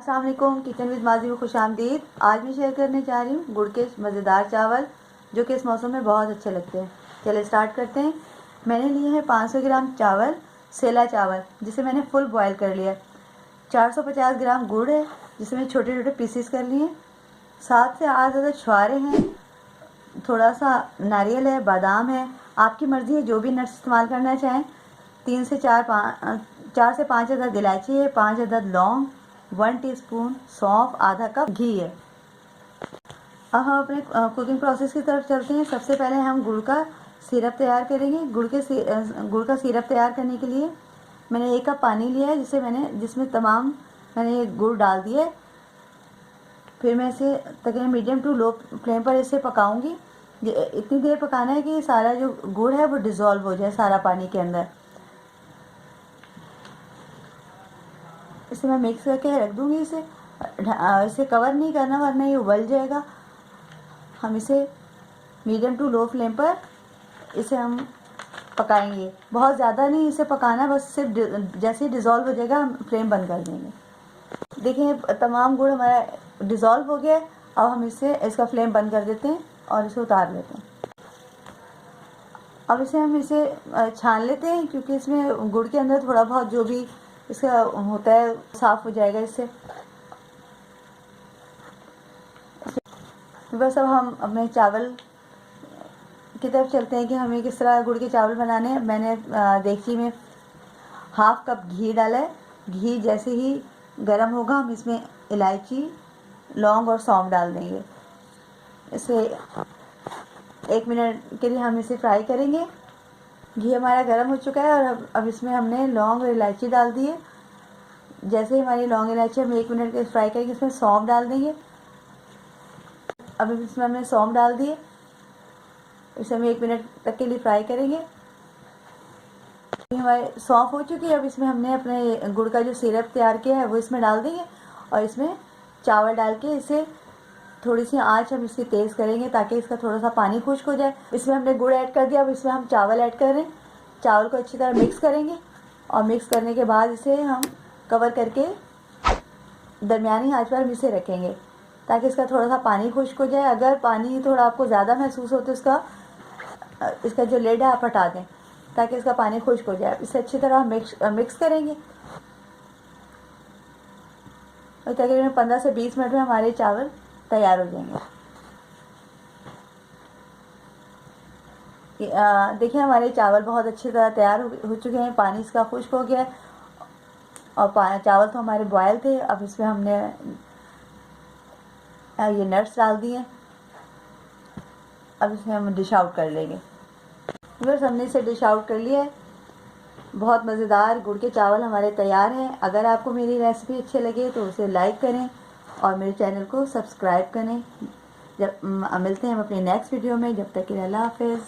अस्सलाम वालेकुम, kitchen with माजी में खुश आमदीद। आज मैं शेयर करने जा रही हूँ गुड़ के मज़ेदार चावल जो कि इस मौसम में बहुत अच्छे लगते हैं। चलिए स्टार्ट करते हैं। मैंने लिए हैं 500 ग्राम चावल, सेला चावल, जिसे मैंने फुल बॉयल कर लिया। 450 ग्राम गुड़ है जिसे मैं छोटे छोटे पीसीस कर लिए। 7 से 8 ज़्यादा छुआरे हैं, थोड़ा सा नारियल है, बादाम है, आपकी मर्ज़ी है जो भी नट्स इस्तेमाल करना चाहें। 4 से 5 अदद इलायची है, 5 अदद लौंग, 1 टीस्पून सौंफ, आधा कप घी है। अब हम अपने कुकिंग प्रोसेस की तरफ चलते हैं। सबसे पहले हम गुड़ का सिरप तैयार करेंगे। गुड़ का सिरप तैयार करने के लिए मैंने 1 कप पानी लिया है जिसमें मैंने ये गुड़ डाल दिया। फिर मैं इसे तकरीबन मीडियम टू लो फ्लेम पर इसे पकाऊंगी। इतनी देर पकाना है कि सारा जो गुड़ है वो डिज़ोल्व हो जाए सारा पानी के अंदर। इसे मैं मिक्स करके रख दूँगी। इसे कवर नहीं करना वरना ये उबल जाएगा। हम इसे मीडियम टू लो फ्लेम पर इसे हम पकाएंगे। बहुत ज़्यादा नहीं इसे पकाना, बस सिर्फ जैसे ही डिज़ोल्व हो जाएगा हम फ्लेम बंद कर देंगे। देखिए तमाम गुड़ हमारा डिज़ोल्व हो गया है। अब हम इसका फ्लेम बंद कर देते हैं और इसे उतार लेते हैं। अब हम इसे छान लेते हैं क्योंकि इसमें गुड़ के अंदर थोड़ा बहुत जो भी इसका होता है साफ़ हो जाएगा इससे। बस अब हम अपने चावल की तरफ चलते हैं कि हमें किस तरह गुड़ के चावल बनाने हैं। मैंने देगची में हाफ कप घी डाला है। घी जैसे ही गर्म होगा हम इसमें इलायची, लौंग और सौंफ डाल देंगे। इसे 1 मिनट के लिए हम इसे फ्राई करेंगे। घी हमारा गर्म हो चुका है और अब इसमें हमने लौंग और इलायची डाल दी है। जैसे ही हमारी लौंग इलायची हम 1 मिनट के फ्राई करेंगे, इसमें सौंफ डाल देंगे। अब इसमें हमने सौंफ डाल दिए। इसे हम 1 मिनट तक के लिए फ्राई करेंगे। हमारे सौंफ हो चुकी है। अब इसमें हमने अपने गुड़ का जो सिरप तैयार किया है वो इसमें डाल देंगे और इसमें चावल डाल के इसे थोड़ी सी आंच हम इसकी तेज़ करेंगे ताकि इसका थोड़ा सा पानी खुश्क हो जाए। इसमें हमने गुड़ ऐड कर दिया। अब इसमें हम चावल ऐड कर रहे हैं। चावल को अच्छी तरह मिक्स करेंगे और मिक्स करने के बाद इसे हम कवर करके दरमियानी आंच पर हम इसे रखेंगे ताकि इसका थोड़ा सा पानी खुश्क हो जाए। अगर पानी थोड़ा आपको ज़्यादा महसूस हो तो इसका जो लिड है आप हटा दें ताकि इसका पानी खुश्क हो जाए। इसे अच्छी तरह मिक्स करेंगे और तकरीबन 15 से 20 मिनट में हमारे चावल तैयार हो जाएंगे। देखिए हमारे चावल बहुत अच्छी तरह तैयार हो चुके हैं। पानी इसका खुश्क हो गया है और चावल तो हमारे बॉयल थे। अब इसमें हमने ये नट्स डाल दिए। अब इसमें हम डिश आउट कर लेंगे। बस हमने इसे डिश आउट कर लिया है। बहुत मज़ेदार गुड़ के चावल हमारे तैयार हैं। अगर आपको मेरी रेसिपी अच्छी लगे तो उसे लाइक करें और मेरे चैनल को सब्सक्राइब करें। मिलते हैं हम अपनी नेक्स्ट वीडियो में। जब तक के लिए अल्लाह हाफ़िज़।